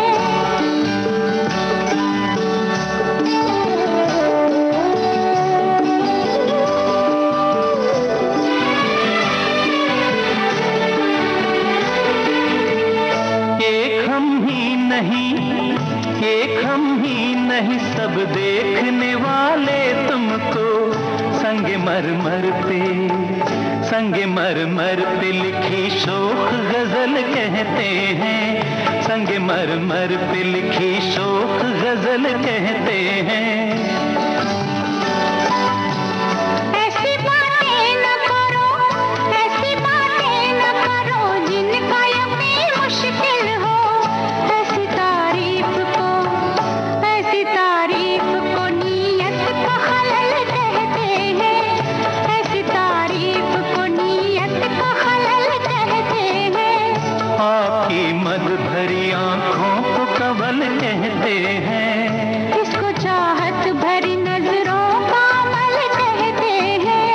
एक हम ही नहीं सब देखने वाले तुमको संगे मर पे लिखी शोक गजल कहते हैं, संगे मर पे लिखी शोक गजल कहते हैं। ऐसी बातें न करो जिनका यकीन मुश्किल हो, ऐसी तारीफ को नीयत का खलल कहते हैं, ऐसी तारीफ को नीयत का खलल कहते हैं। आपकी मद भरी आंखों को कवल कहते हैं, इसको चाहत भरी नजरों का मल कहते हैं।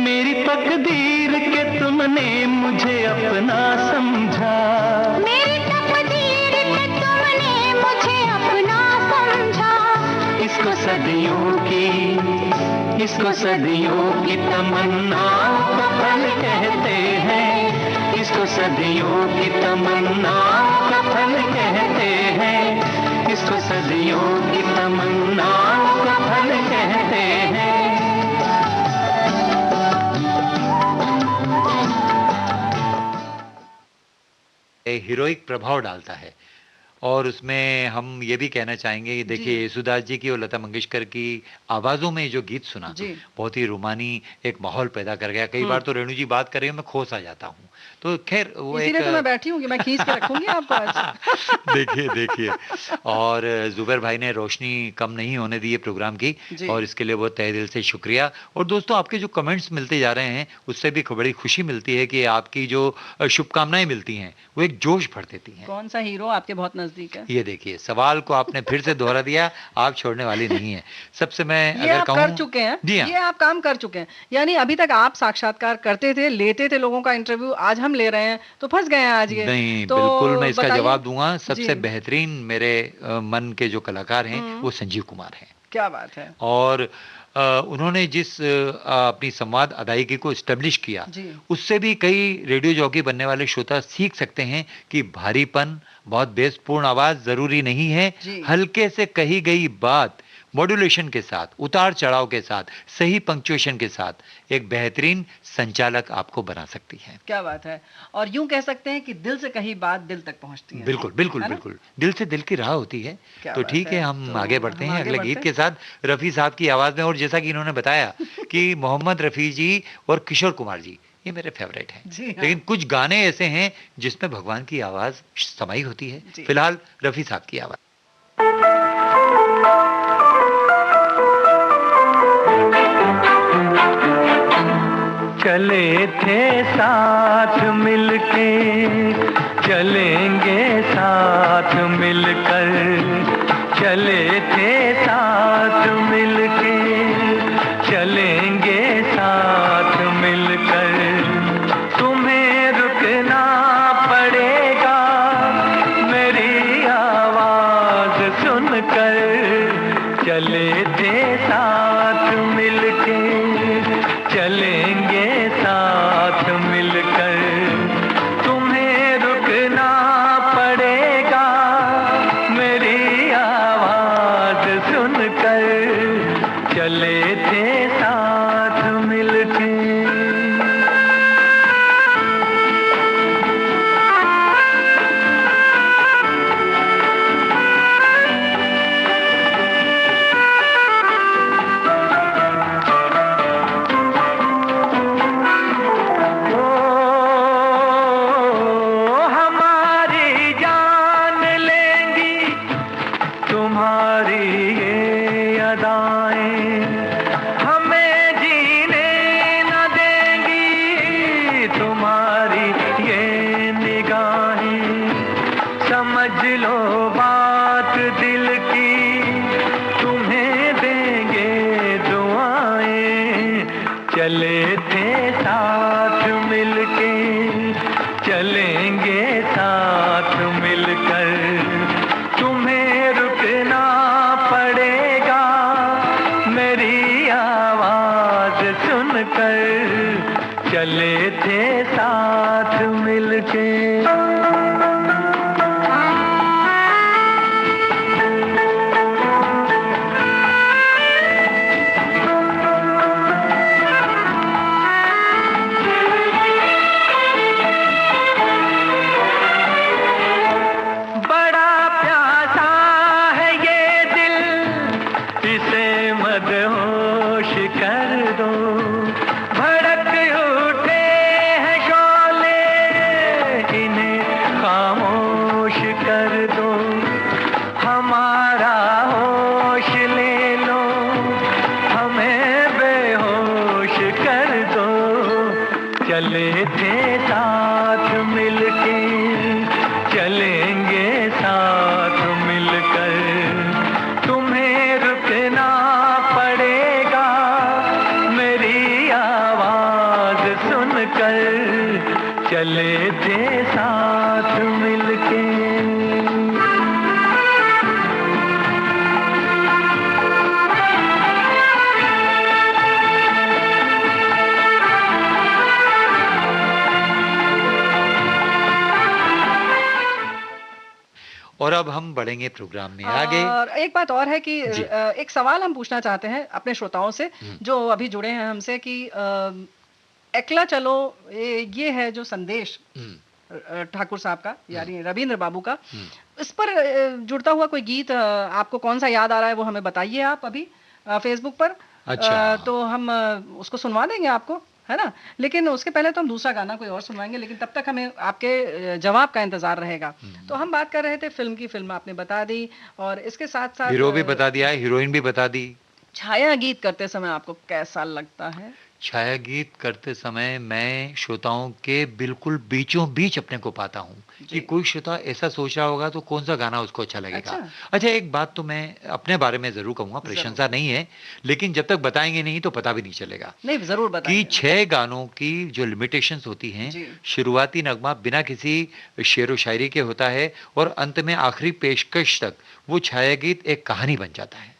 मेरी तकदीर के तुमने मुझे अपना समझा, मेरी तकदीर के तुमने मुझे अपना समझा, इसको सदियों की तमन्नाओं का फल कहते हैं, इसको सदियों की तमन्नाओं का फल कहते हैं, इसको सदियों की तमन्नाओं का फल कहते हैं। हीरोइक प्रभाव डालता है और उसमें हम ये भी कहना चाहेंगे कि देखिए येसुदास जी की और लता मंगेशकर की आवाज़ों में जो गीत सुना बहुत ही रूमानी एक माहौल पैदा कर गया। कई बार तो रेणु जी बात कर रही हूँ मैं खो सा जाता हूँ, तो खैर वो इसीलिए तो मैं बैठी हूँ कि मैं खींच के रखूंगी आपको आज। देखिए और जुबैर भाई ने रोशनी कम नहीं होने दी है प्रोग्राम की और इसके लिए बहुत तहे दिल से शुक्रिया। और दोस्तों आपके जो कमेंट्स मिलते जा रहे हैं उससे भी बड़ी खुशी मिलती है कि आपकी जो शुभकामनाएं मिलती हैं वो एक जोश भर देती हैं। कौन सा हीरो आपके बहुत नजदीक है? ये देखिए सवाल को आपने फिर से दोहरा दिया, आप छोड़ने वाली नहीं है। सबसे मैं ये अगर आप कहूं कर चुके हैं, जी हाँ। ये आप काम कर चुके हैं, यानी अभी तक आप साक्षात्कार करते थे, लेते थे लोगों का इंटरव्यू, आज हम ले रहे हैं तो फंस गए हैं आज ये। नहीं तो बिल्कुल मैं इसका बताइए। जवाब दूंगा। सबसे जी। बेहतरीन मेरे मन के जो कलाकार हैं वो संजीव कुमार हैं। क्या बात है। और उन्होंने जिस अपनी संवाद अदायगी को एस्टेब्लिश किया उससे भी कई रेडियो जॉकी बनने वाले श्रोता सीख सकते हैं कि भारीपन, बहुत बेसपूर्ण आवाज जरूरी नहीं है, हल्के से कही गई बात मॉड्यूलेशन के साथ, उतार चढ़ाव के साथ, सही पंक्चुएशन के साथ एक बेहतरीन संचालक आपको बना सकती है। क्या बात है। और यूं कह सकते हैं कि दिल से कही बात दिल तक पहुंचती है। बिल्कुल बिल्कुल है ना? बिल्कुल, दिल से दिल की राह होती है। क्या तो बात ठीक है, है। हम तो आगे बढ़ते हम हैं आगे अगले बढ़ते गीत हैं। के साथ रफ़ी साहब की आवाज में। और जैसा कि इन्होंने बताया कि मोहम्मद रफ़ी जी और किशोर कुमार जी ये मेरे फेवरेट हैं, जी हाँ। लेकिन कुछ गाने ऐसे हैं जिसमें भगवान की आवाज समाई होती है। जी। फिलहाल रफ़ी साहब की आवाज। चले थे साथ मिलके, चलेंगे साथ मिलकर, चले थे साथ मिलके, चलेंगे साथ मिलकर, तुम्हें रुकना पड़ेगा मेरी आवाज सुनकर, चले थे साथ मिलके, चलेंगे साथ मिलकर, तुम्हें रुकना पड़ेगा मेरी आवाज सुनकर, चले थे साथ मिलके। हमारी जान लेंगी तुम्हारी ये अदाएं, हमें जीने न देंगी तुम्हारी ये निगाहें, समझ लो बात दिल की तुम्हें देंगे दुआएं, चले थे साथ मिलके, चलेंगे साथ मिलकर, तुम्हें रुकना पड़ेगा मेरी आवाज सुनकर, चले थे साथ मिलके। बड़ा प्यासा है ये दिल, इसे मदहोश कर दो, भड़क उठे हैं शोले, इन्हें खामोश कर दो, हमारा होश ले लो, हमें बेहोश कर दो, चले थे साथ मिलके, चलेंगे साथ मिलकर, तुम्हें रुकना पड़ेगा मेरी आवाज सुनकर, चले थे साथ मिलके। और अब हम बढ़ेंगे प्रोग्राम में आगे। और एक बात और है कि जी। एक सवाल हम पूछना चाहते हैं अपने श्रोताओं से जो अभी जुड़े हैं हमसे कि एकला चलो ये है जो संदेश ठाकुर साहब का यानी रविंद्र बाबू का, इस पर जुड़ता हुआ कोई गीत आपको कौन सा याद आ रहा है वो हमें बताइए आप अभी फेसबुक पर। अच्छा। तो हम उसको सुनवा देंगे आपको, है ना। लेकिन उसके पहले तो हम दूसरा गाना कोई और सुनवाएंगे, लेकिन तब तक हमें आपके जवाब का इंतजार रहेगा। तो हम बात कर रहे थे फिल्म की, फिल्म आपने बता दी और इसके साथ साथ हीरो भी बता दिया, हीरोइन भी बता दी। छाया गीत करते समय आपको कैसा लगता है? छाया गीत करते समय मैं श्रोताओं के बिल्कुल बीचों बीच अपने को पाता हूँ कि कोई श्रोता ऐसा सोच रहा होगा तो कौन सा गाना उसको अच्छा लगेगा। अच्छा, एक बात तो मैं अपने बारे में जरूर कहूँगा, प्रशंसा नहीं है, लेकिन जब तक बताएंगे नहीं तो पता भी नहीं चलेगा। नहीं, जरूर बताइए कि 6 गानों की जो लिमिटेशंस होती हैं, शुरुआती नगमा बिना किसी शेर व शायरी के होता है और अंत में आखिरी पेशकश तक वो छाया गीत एक कहानी बन जाता है।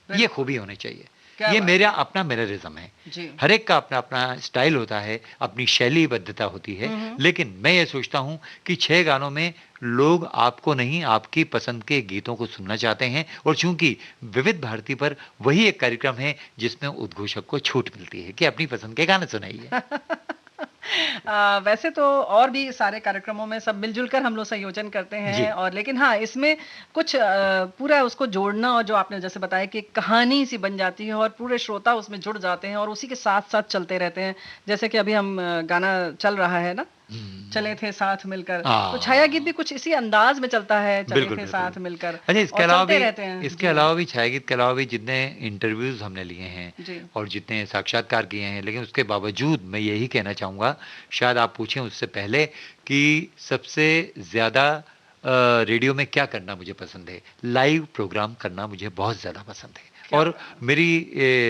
ये खूबी होनी चाहिए। क्या ये बात मेरा अपना मैनरिज्म है। जी। हर एक का अपना अपना स्टाइल होता है, अपनी शैलीबद्धता होती है। लेकिन मैं ये सोचता हूँ कि 6 गानों में लोग आपको नहीं, आपकी पसंद के गीतों को सुनना चाहते हैं। और चूंकि विविध भारती पर वही एक कार्यक्रम है जिसमें उद्घोषक को छूट मिलती है कि अपनी पसंद के गाने सुनाइए। वैसे तो और भी सारे कार्यक्रमों में सब मिलजुल कर हम लोग संयोजन करते जी। हैं, और लेकिन हाँ, इसमें कुछ पूरा उसको जोड़ना, और जो आपने जैसे बताया कि एक कहानी सी बन जाती है और पूरे श्रोता उसमें जुड़ जाते हैं और उसी के साथ साथ चलते रहते हैं। जैसे कि अभी हम गाना चल रहा है ना, चले थे साथ मिलकर, तो छाया गीत भी कुछ इसी अंदाज में चलता है, चले बिल्कुल, थे बिल्कुल। साथ मिलकर, अच्छा, इसके और अलावा चलते भी रहते हैं। इसके जी। अलावा भी छाया गीत के अलावा भी जितने इंटरव्यूज हमने लिए हैं जी। और जितने साक्षात्कार किए हैं, लेकिन उसके बावजूद मैं यही कहना चाहूँगा, शायद आप पूछें उससे पहले कि सबसे ज़्यादा रेडियो में क्या करना मुझे पसंद है। लाइव प्रोग्राम करना मुझे बहुत ज़्यादा पसंद है और मेरी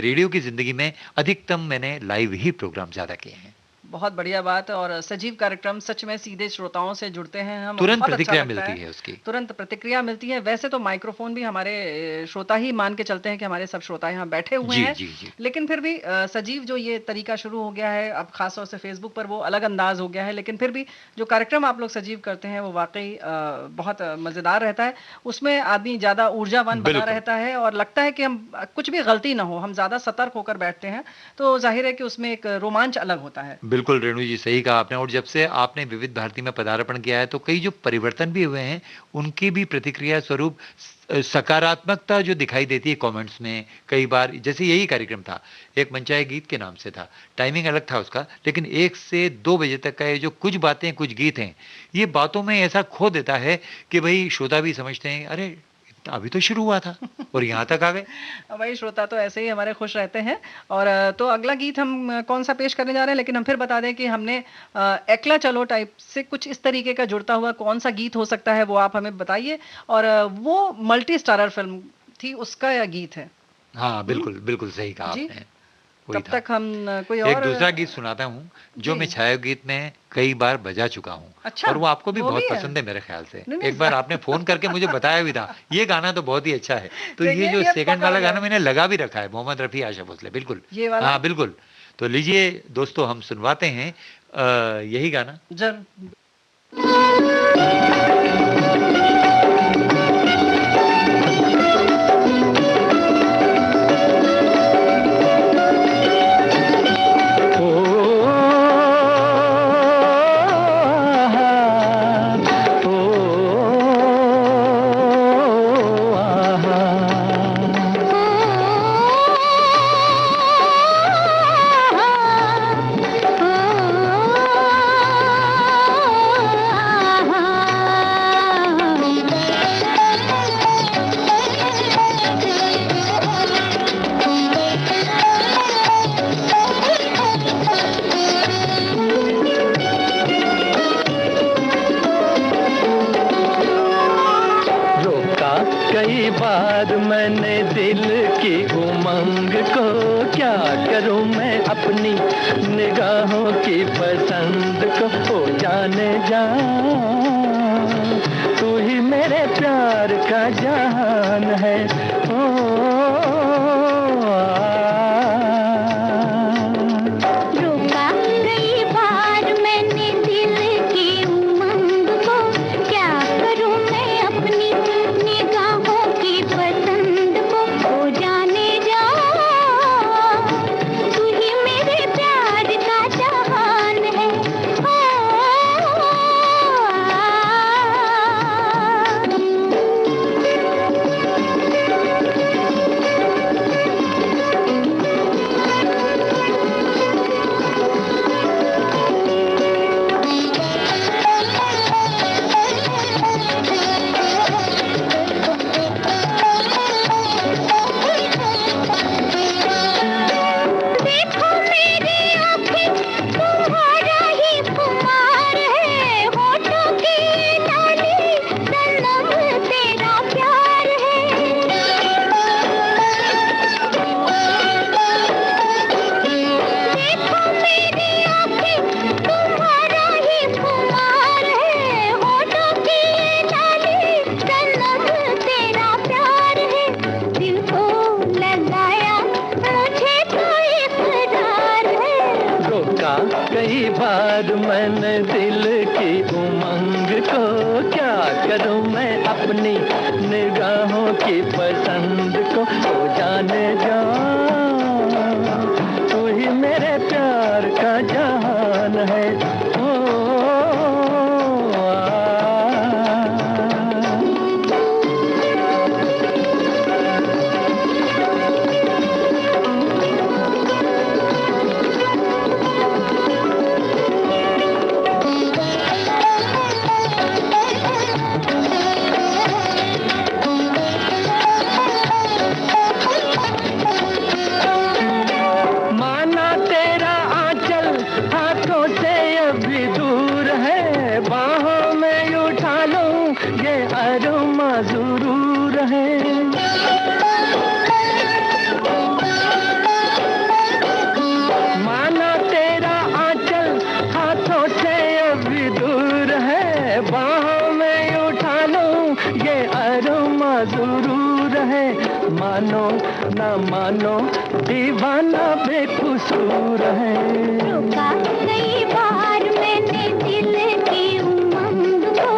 रेडियो की ज़िंदगी में अधिकतम मैंने लाइव ही प्रोग्राम ज़्यादा किए हैं। बहुत बढ़िया बात। और सजीव कार्यक्रम सच में सीधे श्रोताओं से जुड़ते हैं हम, तुरंत बहुत अच्छा प्रतिक्रिया लगता मिलती है उसकी। तुरंत प्रतिक्रिया मिलती है। वैसे तो माइक्रोफोन भी हमारे श्रोता ही मान के चलते हैं कि हमारे सब श्रोता यहाँ बैठे हुए जी, हैं, जी, जी। लेकिन फिर भी सजीव जो ये तरीका शुरू हो गया है अब, खासतौर से फेसबुक पर वो अलग अंदाज हो गया है, लेकिन फिर भी जो कार्यक्रम आप लोग सजीव करते हैं वो वाकई बहुत मजेदार रहता है। उसमें आदमी ज्यादा ऊर्जावान बना बिल्कुल। रहता है और लगता है कि हम कुछ भी गलती ना हो, हम ज्यादा सतर्क होकर बैठते हैं, तो जाहिर है कि उसमें एक रोमांच अलग होता है। बिल्कुल रेणु जी, सही कहा आपने। और जब से आपने विविध भारती में पदार्पण किया है तो कई जो परिवर्तन भी हुए हैं, उनकी भी प्रतिक्रिया स्वरूप सकारात्मकता जो दिखाई देती है कमेंट्स में। कई बार जैसे यही कार्यक्रम था, एक मनचाहे गीत के नाम से था, टाइमिंग अलग था उसका, लेकिन 1 से 2 बजे तक का ये जो कुछ बातें कुछ गीत हैं, ये बातों में ऐसा खो देता है कि भाई श्रोता भी समझते हैं अरे अभी तो शुरू हुआ था और यहाँ तक आ गए। वही श्रोता तो ऐसे ही हमारे खुश रहते हैं। और तो अगला गीत हम कौन सा पेश करने जा रहे हैं, लेकिन हम फिर बता दें कि हमने एकला चलो टाइप से कुछ इस तरीके का जुड़ता हुआ कौन सा गीत हो सकता है वो आप हमें बताइए। और वो मल्टी स्टारर फिल्म थी, उसका यह गीत है। हाँ बिल्कुल, बिल्कुल सही कहा जी। आपने। वही तब था। तक हम कोई एक और दूसरा गीत सुनाता हूँ जो जी। मैं छाया गीत में कई बार बजा चुका हूँ। अच्छा, और वो आपको भी वो बहुत भी है? पसंद है मेरे ख्याल से। नहीं, नहीं, एक बार आपने फोन करके मुझे बताया भी था ये गाना तो बहुत ही अच्छा है। तो देखिए, ये जो ये सेकंड पकड़ वाला गए। गाना मैंने लगा भी रखा है, मोहम्मद रफी आशा भोसले। बिल्कुल, ये वाला? हाँ बिल्कुल। तो लीजिए दोस्तों, हम सुनवाते हैं यही गाना। जर कई बार मैंने दिल की उमंग को, क्या करूं मैं अपनी निगाहों की पसंद को। ओ जाने जा, तू ही मेरे प्यार का जान है। रोका कई बार मैंने दिल की उमंग को, क्या करूं मैं अपनी निगाहों की पसंद को। ओ जाने जा, तू ही मेरे प्यार का जहान है। करूं मैं अपनी निगाहों की पसंद को, ओ जाने जा तू ही मेरे प्यार का जहान है। ओ जरूर है। माना तेरा आंचल हाथों से अभी दूर है, बाहों में उठा लूं ये अरमा जरूर है। मानो ना मानो दीवाना बेकसूर है। रुका कई बार मैंने दिल की उमंग को,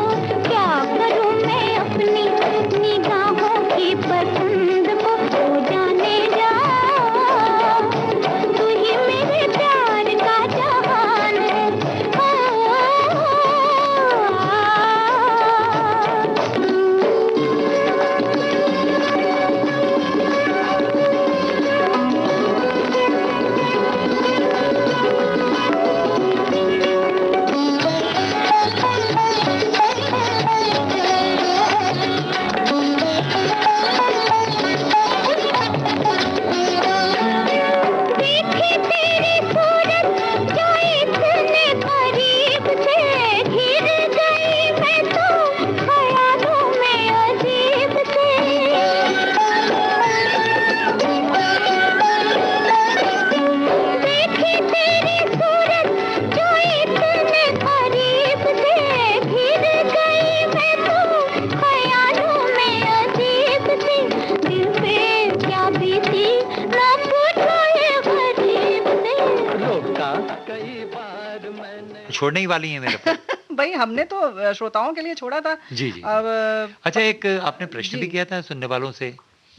क्या करूं मैं अपनी निगाहों की पसंद को, ओ जाने जा तू ही मेरे प्यार का जहान है। छोड़ने ही वाली है मेरे पर। भाई हमने तो श्रोताओं के लिए छोड़ा था। जी जी। अब अच्छा, एक आपने प्रश्न जी। भी किया था सुनने वालों से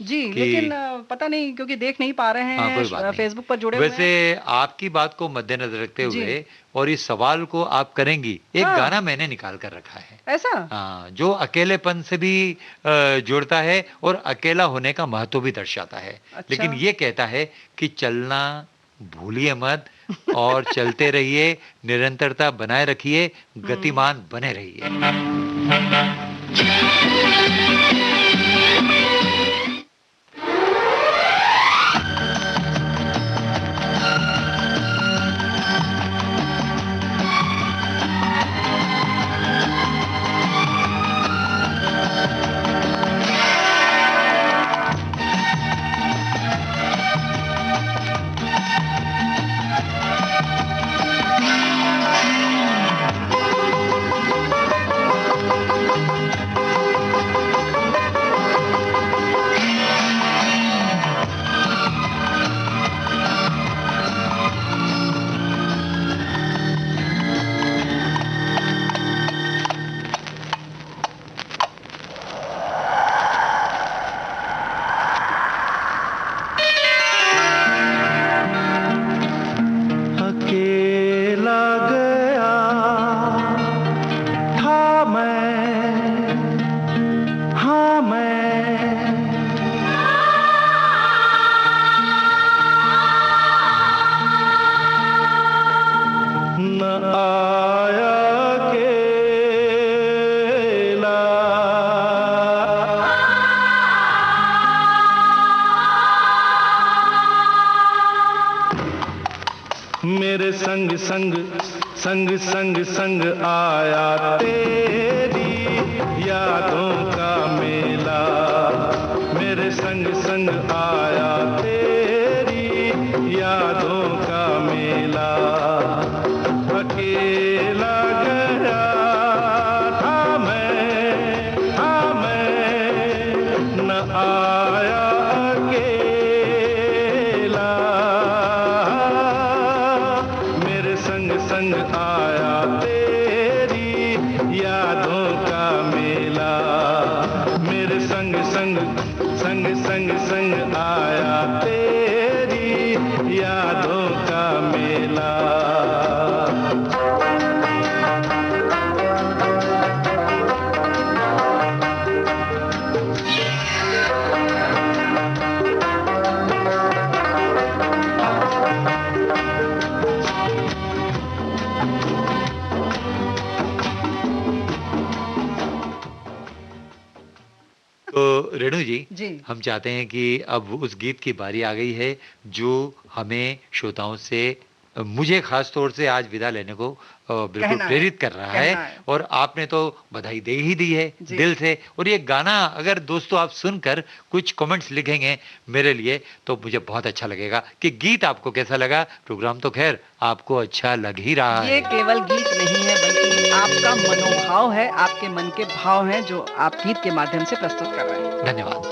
जी, लेकिन पता नहीं क्योंकि देख नहीं पा रहे हाँ, कोई बात हैं नहीं। फेसबुक पर जुड़े हुए वैसे हैं। आपकी बात को मद्देनजर रखते जी। हुए और इस सवाल को आप करेंगी, एक हाँ। गाना मैंने निकाल कर रखा है। ऐसा? हाँ, जो अकेलेपन से भी जुड़ता है और अकेला होने का महत्व भी दर्शाता है। अच्छा। लेकिन ये कहता है कि चलना भूलिए मत और चलते रहिए, निरंतरता बनाए रखिए, गतिमान बने रहिए। मेरे संग संग संग संग संग आया तेरी यादों का मेला। मेरे संग संग आया तेरी यादों का मेला। अकेला गया था मैं न आया अकेला। मेरे संग संग आया तेरी यादों संग संग आया तेरी यादों का मेला। तो रेणु जी, जी। हम चाहते हैं कि अब उस गीत की बारी आ गई है जो हमें श्रोताओं से, मुझे खास तौर से आज विदा लेने को बिल्कुल कहना है, प्रेरित कर रहा है। कहना है। और आपने तो बधाई दे ही दी है जी। दिल से। और ये गाना अगर दोस्तों आप सुनकर कुछ कमेंट्स लिखेंगे मेरे लिए तो मुझे बहुत अच्छा लगेगा कि गीत आपको कैसा लगा। प्रोग्राम तो खैर आपको अच्छा लग ही रहा ये है। केवल गीत नहीं है बल्कि आपका मनोभाव है, आपके मन के भाव हैं जो आप गीत के माध्यम से प्रस्तुत कर रहे हैं। धन्यवाद।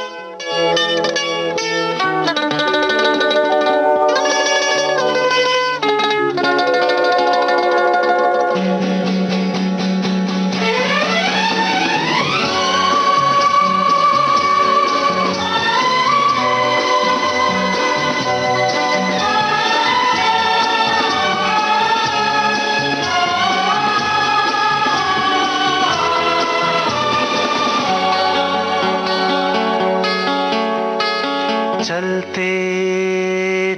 चलते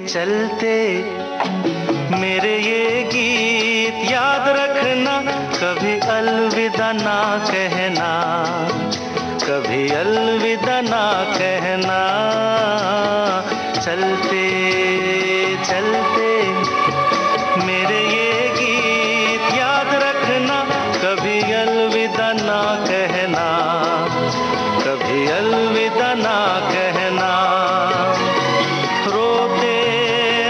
चलते मेरे ये गीत याद रखना, कभी अलविदा ना कहना, कभी अलविदा ना कहना। चलते चलते मेरे ये गीत याद रखना, कभी अलविदा ना कहना, कभी अलविदा ना कहना। रोते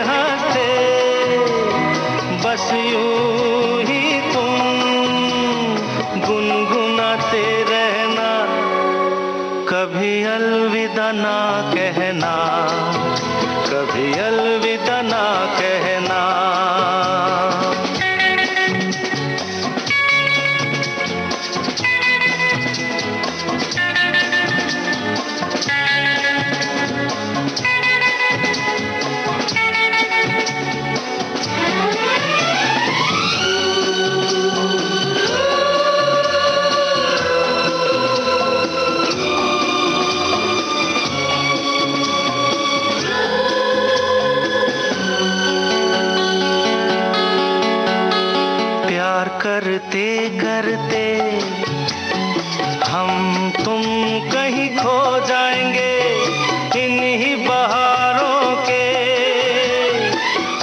हंसते बस यूं ही तुम गुनगुनाते रहना, कभी अलविदा ना कहना, कभी अलविदा ना कहना। प्यार करते करते हम तुम कहीं खो जाएंगे, इन्हीं बहारों के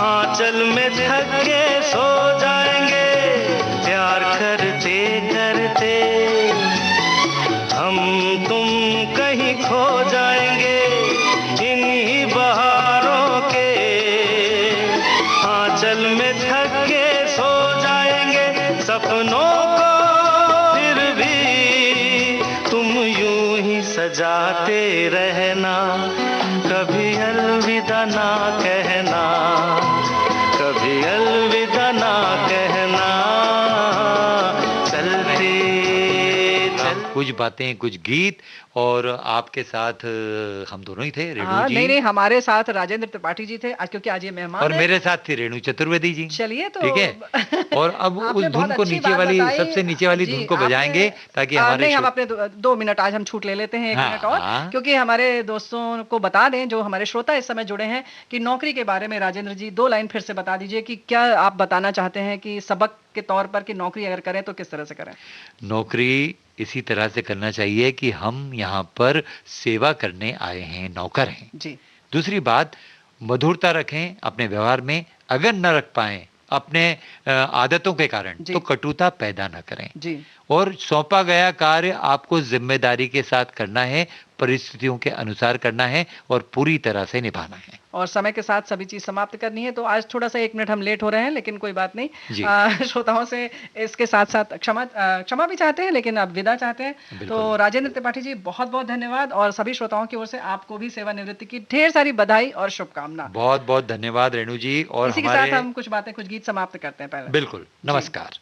आंचल में थक के सो जाएंगे। प्यार करते करते हम तुम कहीं खो जाएंगे, इन्हीं बहारों के आंचल में थक के सो जाएंगे। सपनों को फिर भी तुम यूं ही सजाते रहना, कभी अलविदा ना कहना, कभी अलविदा ना कहना। चलते चलते कुछ बातें, कुछ गीत, और आपके साथ हम दोनों ही थे, रेणु हाँ, जी। नहीं, हमारे साथ राजेंद्र त्रिपाठी जी थे आज, क्योंकि आज ये मेहमान और हैं। मेरे साथ थी रेणु चतुर्वेदी जी। चलिए तो ठीक है। और अब उस आपने धुन बहुत को अच्छी नीचे बात वाली, बताई। सबसे नीचे वाली जी, धुन को आपने- बजाएंगे ताकि हमारे नहीं, हम श्रो- अपने 2 मिनट आज हम छूट ले लेते हैं, 1 हाँ, मिनट और, हाँ। क्योंकि हमारे दोस्तों को बता दें, जो हमारे श्रोता इस समय जुड़े हैं, कि नौकरी के बारे में राजेंद्र जी 2 लाइन फिर से बता दीजिए कि क्या आप बताना चाहते हैं कि सबक के तौर पर कि नौकरी अगर करें तो किस तरह से करें। नौकरी इसी तरह से करना चाहिए कि हम यहाँ पर सेवा करने आए हैं, नौकर हैं। जी। दूसरी बात, मधुरता रखें अपने व्यवहार में। अगर न रख पाए अपने आदतों के कारण जी। तो कटुता पैदा न करें। जी। और सौंपा गया कार्य आपको जिम्मेदारी के साथ करना है, परिस्थितियों के अनुसार करना है और पूरी तरह से निभाना है। और समय के साथ सभी चीज समाप्त करनी है। तो आज थोड़ा सा 1 मिनट हम लेट हो रहे हैं, लेकिन कोई बात जी। नहीं। श्रोताओं से इसके साथ साथ क्षमा भी चाहते हैं, लेकिन अब विदा चाहते हैं। बिल्कुल। तो राजेंद्र त्रिपाठी जी, बहुत बहुत धन्यवाद, और सभी श्रोताओं की ओर से आपको भी सेवानिवृत्ति की ढेर सारी बधाई और शुभकामना। बहुत बहुत धन्यवाद रेणु जी। और इसी के हमारे साथ हम कुछ बातें, कुछ गीत समाप्त करते हैं पहले। बिल्कुल, नमस्कार।